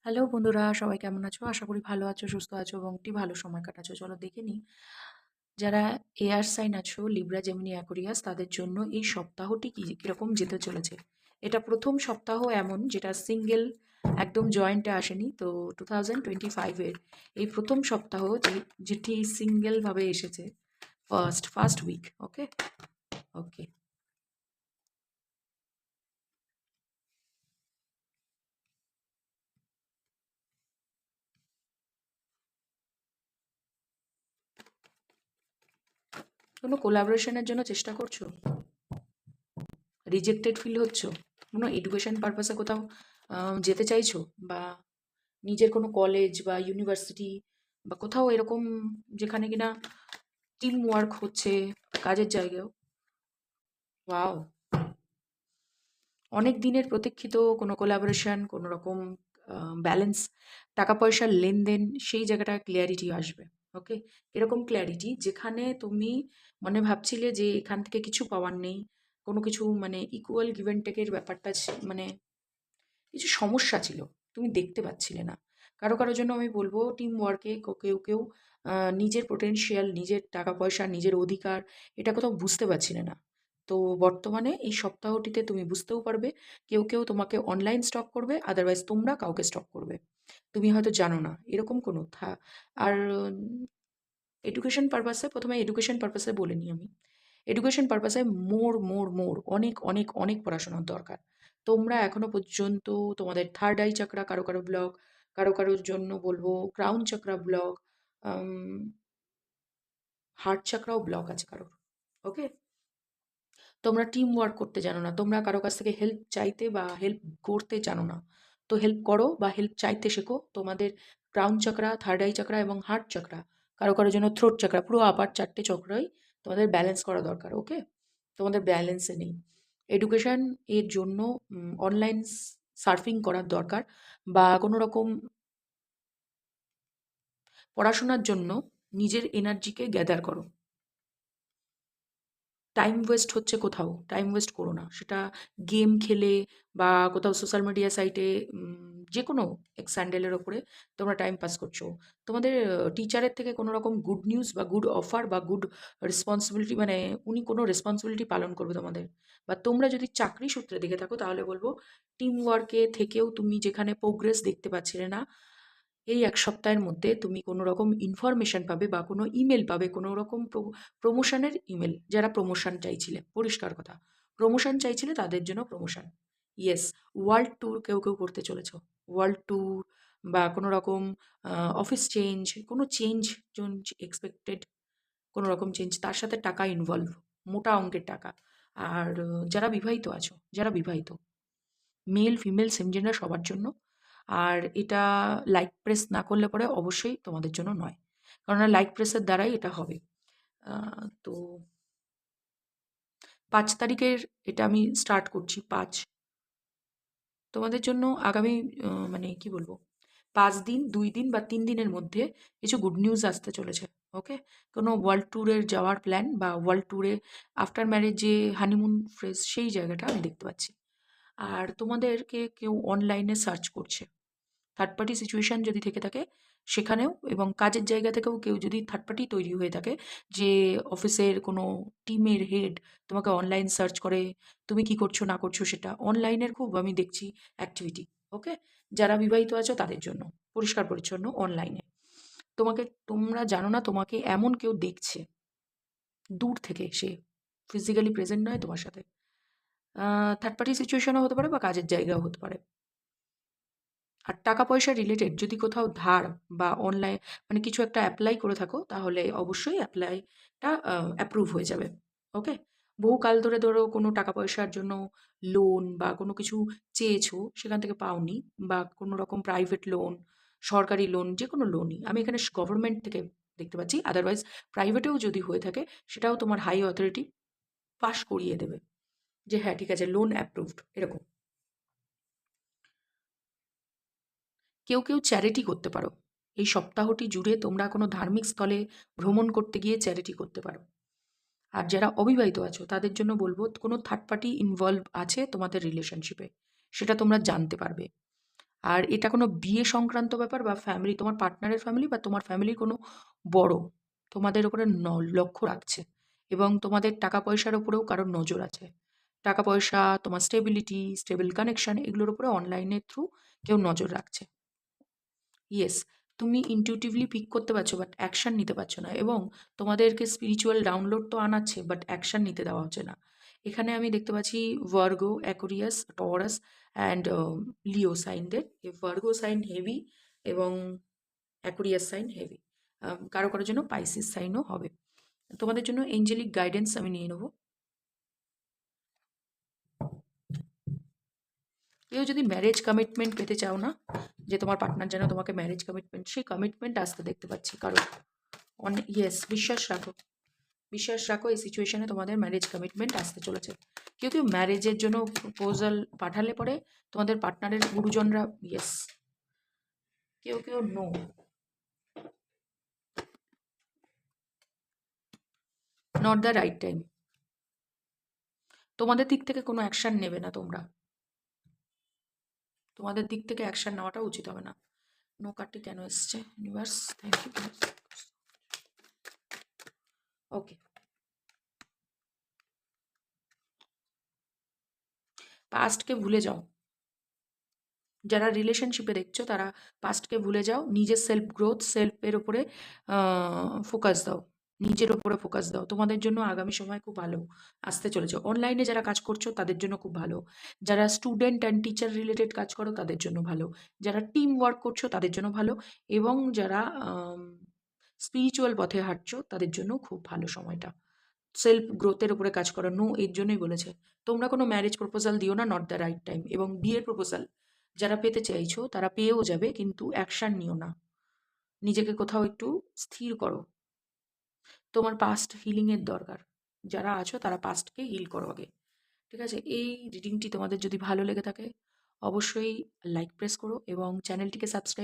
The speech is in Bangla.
হ্যালো বন্ধুরা, সবাই কেমন আছো? আশা করি ভালো আছো, সুস্থ আছো এবং একটি ভালো সময় কাটাচ্ছো। চলো দেখে নিই যারা এয়ার সাইন আছো, লিব্রা, জেমিনি, অ্যাকোয়ারিয়াস, তাদের জন্য এই সপ্তাহটি কিরকম যেতে চলেছে। এটা প্রথম সপ্তাহ এমন যেটা সিঙ্গেল একদম জয়েন্টে আসেনি। তো 2025 এর এই প্রথম সপ্তাহ যেটি সিঙ্গেল ভাবে এসেছে, ফার্স্ট উইক। ওকে ওকে কোনো কোলাবোরেশনের জন্য চেষ্টা করছো? রিজেক্টেড ফিল হচ্ছো? কোনো এডুকেশন পারপাসে কোথাও যেতে চাইছো? বা নিজের কোনো কলেজ বা ইউনিভার্সিটি বা কোথাও এরকম যেখানে কিনা টিম ওয়ার্ক হচ্ছে, কাজের জায়গায়ও? ওয়াও! অনেক দিনের প্রতীক্ষিত কোনো কোলাবোরেশন, কোনো রকম ব্যালেন্স, টাকা পয়সার লেনদেন, সেই জায়গাটায় ক্লিয়ারিটি আসবে। ওকে? এরকম ক্লিয়ারিটি যেখানে তুমি মনে ভাবছিলে যে এখান থেকে কিছু পাওয়ার নেই। কোনো কিছু মানে ইকুয়াল গিভ অ্যান্ড টেকের ব্যাপারটা মানে কিছু সমস্যা ছিল। তুমি দেখতে পাচ্ছিলে না। কারো জন্য আমি বলব টিম ওয়ার্কে কেউ নিজের পোটেনশিয়াল, নিজের টাকা-পয়সা, নিজের অধিকার এটা কোথাও বুঝতে পারছিলে না। তো বর্তমানে এই সপ্তাহটিতে তুমি বুঝতেও পারবে। কেউ তোমাকে অনলাইন স্টক করবে, আদারওয়াইজ তোমরা কাউকে স্টক করবে। তুমি হয়তো জানো না। এরকম কোনো আর এডুকেশন পারপাসে ১ম এ এডুকেশন পারপাসে বলে নিই আমি। এডুকেশন পারপাসে মোর অনেক পড়াশোনার দরকার। তোমরা এখনো পর্যন্ত তোমাদের থার্ড আই চাকরা কারো ব্লক, কারোর জন্য বলবো ক্রাউন চাকরা ব্লক, আম হার্ট চাকরাও ব্লক আছে কারোর। ওকে? তোমরা টিম ওয়ার্ক করতে জানো না। তোমরা কারো কাছ থেকে হেল্প চাইতে বা হেল্প করতে জানো না। তো হেল্প করো বা হেল্প চাইতে শেখো। তোমাদের ক্রাউন চাকরা, থার্ড আই চাকরা এবং হার্ট চাকরা, কারোর জন্য থ্রোট চাকরা, পুরো আপার ৪ টে চক্রই তোমাদের ব্যালেন্স করা দরকার। ওকে? তোমাদের ব্যালেন্সে নেই। এডুকেশন এর জন্য অনলাইন সার্ফিং করার দরকার বা কোনো রকম পড়াশোনার জন্য নিজের এনার্জিকে গ্যাদার করো। টাইম ওয়েস্ট হচ্ছে কোথাও, টাইম ওয়েস্ট করো না। সেটা গেম খেলে বা কোথাও সোশ্যাল মিডিয়া সাইটে যেকোনো এক্স হ্যান্ডেলের ওপরে তোমরা টাইম পাস করছো। তোমাদের টিচারের থেকে কোনো রকম গুড নিউজ বা গুড অফার বা গুড রেসপন্সিবিলিটি মানে উনি কোনো রেসপন্সিবিলিটি পালন করবে তোমাদের। বা তোমরা যদি চাকরি সূত্রে দেখে থাকো তাহলে বলব টিম ওয়ার্কে থেকেও তুমি যেখানে প্রোগ্রেস দেখতে পাচ্ছিলে না, এই ১ সপ্তাহের মধ্যে তুমি কোনো রকম ইনফরমেশন পাবে বা কোনো ইমেল পাবে, কোনো রকম প্রমোশনের ইমেল। যারা প্রমোশন চাইছিলে, পরিষ্কার কথা। প্রমোশন চাইছিলে তাদের জন্য প্রমোশন। ইয়েস, ওয়ার্ল্ড ট্যুর কেউ করতে চলেছ। ওয়ার্ল্ড ট্যুর বা কোনো রকম অফিস চেঞ্জ, কোনো চেঞ্জ এক্সপেক্টেড, কোনো রকম চেঞ্জ। তার সাথে টাকা ইনভলভ, মোটা অঙ্কের টাকা। আর যারা বিবাহিত আছো, যারা বিবাহিত, মেল, ফিমেল, সেম জেন্ডার সবার জন্য। আর এটা লাইক প্রেস না করলে পরে অবশ্যই তোমাদের জন্য নয়। কেননা লাইক প্রেসের দ্বারাই এটা হবে। তো ৫ তারিখের এটা আমি স্টার্ট করছি। ৫ তোমাদের জন্য আগামী মানে কি বলবো? ৫ দিন, ২ দিন বা ৩ দিনের মধ্যে কিছু গুড নিউজ আসতে চলেছে। ওকে? কোনো ওয়ার্ল্ড ট্যুরে যাওয়ার প্ল্যান বা ওয়ার্ল্ড ট্যুরে আফটার ম্যারেজ যে হানিমুন ফেজ সেই জায়গাটা আমি দেখতে পাচ্ছি। আর তোমাদেরকে কেউ অনলাইনে সার্চ করছে। থার্ড পার্টি সিচুয়েশন যদি থেকে থাকে সেখানেও, এবং কাজের জায়গা থেকেও কেউ যদি থার্ড পার্টি তৈরি হয়ে থাকে, যে অফিসের কোনো টিমের হেড তোমাকে অনলাইন সার্চ করে তুমি কি করছো না করছো সেটা অনলাইনের খুব আমি দেখছি অ্যাক্টিভিটি। ওকে? যারা বিবাহিত আছো তাদের জন্য পরিষ্কার পরিচ্ছন্ন অনলাইনে তোমরা জানো না তোমাকে এমন কেউ দেখছে দূর থেকে, সে ফিজিক্যালি প্রেজেন্ট নয় তোমার সাথে। থার্ড পার্টি সিচুয়েশনও হতে পারে বা কাজের জায়গাও হতে পারে। আর টাকা পয়সা রিলেটেড যদি কোথাও ধার বা অনলাইন মানে কিছু একটা অ্যাপ্লাই করে থাকো তাহলে অবশ্যই অ্যাপ্লাইটা অ্যাপ্রুভ হয়ে যাবে। ওকে? বহুকাল ধরে ধরো কোনো টাকা পয়সার জন্য লোন বা কোনো কিছু চেয়েছো সেখান থেকে পাওনি, বা কোনো রকম প্রাইভেট লোন, সরকারি লোন, যেকোনো লোনই আমি এখানে গভর্নমেন্ট থেকে দেখতে পাচ্ছি। আদারওয়াইজ প্রাইভেটেও যদি হয়ে থাকে সেটাও তোমার হাই অথরিটি পাস করিয়ে দেবে যে হ্যাঁ ঠিক আছে, লোন অ্যাপ্রুভড এরকম। কেউ চ্যারিটি করতে পারো। এই সপ্তাহটি জুড়ে তোমরা কোনো ধার্মিক স্থলে ভ্রমণ করতে গিয়ে চ্যারিটি করতে পারো। আর যারা অবিবাহিত আছো তাদের জন্য বলব কোনো থার্ড পার্টি ইনভলভ আছে তোমাদের রিলেশনশিপে, সেটা তোমরা জানতে পারবে। আর এটা কোনো বিয়ে সংক্রান্ত ব্যাপার বা ফ্যামিলি, তোমার পার্টনারের ফ্যামিলি বা তোমার ফ্যামিলির কোনো বড় তোমাদের উপরে লক্ষ্য রাখছে, এবং তোমাদের টাকা পয়সার উপরেও কারোর নজর আছে। টাকা পয়সা, তোমার স্টেবিলিটি, স্টেবল কানেকশন, এগুলোর উপরে অনলাইনের থ্রু কেউ নজর রাখছে। ইয়েস, তুমি ইনটিউটিভলি পিক করতে পারছো বাট অ্যাকশন নিতে পারছো না, এবং তোমাদেরকে স্পিরিচুয়াল ডাউনলোড তো আনাচ্ছে বাট অ্যাকশন নিতে দেওয়া হচ্ছে না। এখানে আমি দেখতে পাচ্ছি Virgo, Aquarius, Taurus and Leo সাইনদের। ভার্গো সাইন হেভি এবং অ্যাকুরিয়াস সাইন হেভি। কারো কারোর জন্য পাইসিস সাইনও হবে। তোমাদের জন্য এঞ্জেলিক গাইডেন্স আমি নিয়ে নেবো। কেউ যদি ম্যারেজ কমিটমেন্ট পেতে চাও না, যে তোমার পার্টনার যেন তোমাকে ম্যারেজ কমিটমেন্ট, সেই কমিটমেন্ট আসতে দেখতে পাচ্ছি কারো। অনেক, ইয়েস, বিশ্বাস রাখো, বিশ্বাস রাখো, এই সিচুয়েশনে তোমাদের ম্যারেজ কমিটমেন্ট আসতে চলেছে। কেউ কেউ ম্যারেজের জন্য প্রপোজাল পাঠালে পরে তোমাদের পার্টনারের গুরুজনরা ইয়েস, কেউ কেউ no. Not the right time. তোমাদের দিক থেকে কোনো অ্যাকশন নেবে না তোমরা, তোমাদের দিক থেকে অ্যাকশন নেওয়াটা উচিত হবে না। নো কার্ডটি কেন এসছে ইউনিভার্স? Thank you. ওকে, পাস্টকে ভুলে যাও। যারা রিলেশনশিপে দেখছো তারা পাস্টকে ভুলে যাও, নিজের সেলফ গ্রোথ, সেলফের ওপরে ফোকাস দাও, নিজের ওপরে ফোকাস দাও। তোমাদের জন্য আগামী সময় খুব ভালো আসতে চলেছে। অনলাইনে যারা কাজ করছো তাদের জন্য খুব ভালো, যারা স্টুডেন্ট অ্যান্ড টিচার রিলেটেড কাজ করো তাদের জন্য ভালো, যারা টিম ওয়ার্ক করছো তাদের জন্য ভালো, এবং যারা স্পিরিচুয়াল পথে হাঁটছো তাদের জন্য খুব ভালো সময়টা। সেলফ গ্রোথের উপরে কাজ করো। নো, এর জন্যই বলেছে তোমরা কোনো ম্যারেজ প্রপোজাল দিও না, নট দ্য রাইট টাইম। এবং বিয়ের প্রপোজাল যারা পেতে চাইছো তারা পেয়েও যাবে, কিন্তু অ্যাকশন নিও না, নিজেকে কোথাও একটু স্থির করো। তোমার পাস্ট হিলিংয়ের দরকার, যারা আছো তারা পাস্টকে হিল করো আগে। ঠিক আছে, এই রিডিংটি তোমাদের যদি ভালো লেগে থাকে অবশ্যই লাইক প্রেস করো এবং চ্যানেলটিকে সাবস্ক্রাইব